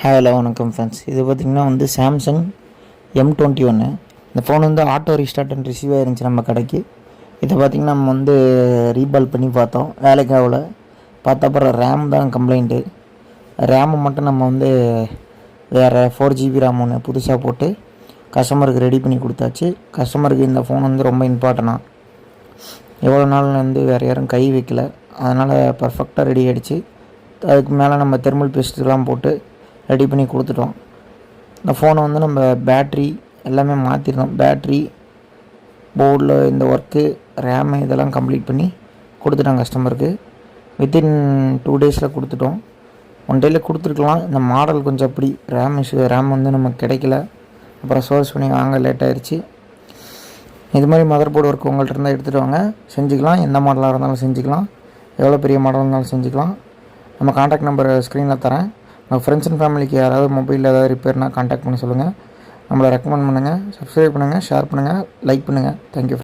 Hello வணக்கம் friends. இது பார்த்திங்கன்னா வந்து சாம்சங் M21. இந்த ஃபோன் வந்து ஆட்டோ ரீஸ்டார்ட் அண்ட் ரிசீவ் ஆயிருந்துச்சு நம்ம கடைக்கு. இதை பார்த்திங்கன்னா நம்ம வந்து ரீபால் பண்ணி பார்த்தோம், வேலைக்கு ஆகல. பார்த்த அப்புறம் ரேம் தான் கம்ப்ளைண்ட்டு. ரேமை மட்டும் நம்ம வந்து வேறு 4GB ரேம் ஒன்று புதுசாக போட்டு கஸ்டமருக்கு ரெடி பண்ணி கொடுத்தாச்சு. கஸ்டமருக்கு இந்த ஃபோன் வந்து ரொம்ப இம்பார்ட்டனாக எவ்வளோ நாள் வந்து வேறு யாரும் கை வைக்கல, அதனால் பர்ஃபெக்டாக ரெடி ஆகிடுச்சு. அதுக்கு மேலே நம்ம தெர்மல் பேஸ்ட்லாம் போட்டு ரெடி பண்ணி கொடுத்துட்டோம். இந்த ஃபோனை வந்து நம்ம பேட்ரி எல்லாமே மாற்றிருந்தோம். பேட்ரி போர்டில் இந்த ஒர்க்கு, ரேமு இதெல்லாம் கம்ப்ளீட் பண்ணி கொடுத்துட்டோம் கஸ்டமருக்கு. வித்தின் 2 டேஸில் கொடுத்துட்டோம். 1 டேயில் கொடுத்துருக்கலாம். இந்த மாடல் கொஞ்சம் அப்படி ரேம் வந்து நமக்கு கிடைக்கல. அப்புறம் சோர்ஸ் பண்ணி வாங்க லேட் ஆகிடுச்சு. இது மாதிரி மதர் போர்டு ஒர்க் உங்கள்கிட்ட இருந்தால் எடுத்துகிட்டு வாங்க, செஞ்சுக்கலாம். எந்த மாடலாக இருந்தாலும் செஞ்சுக்கலாம், எவ்வளோ பெரிய மாடலாக இருந்தாலும் செஞ்சுக்கலாம். நம்ம கான்டாக்ட் நம்பர் ஸ்க்ரீனில் தரேன். உங்கள் ஃப்ரெண்ட்ஸ் அண்ட் ஃபேமிலிக்கு யாராவது மொபைலில் ஏதாவது ரிப்பேர்னால் கான்டாக்ட் பண்ணி சொல்லுங்கள். நம்மளை ரெக்கமெண்ட் பண்ணுங்கள், சப்ஸ்கிரைப் பண்ணுங்கள், ஷேர் பண்ணுங்கள், லைக் பண்ணுங்கள். தேங்க்யூ.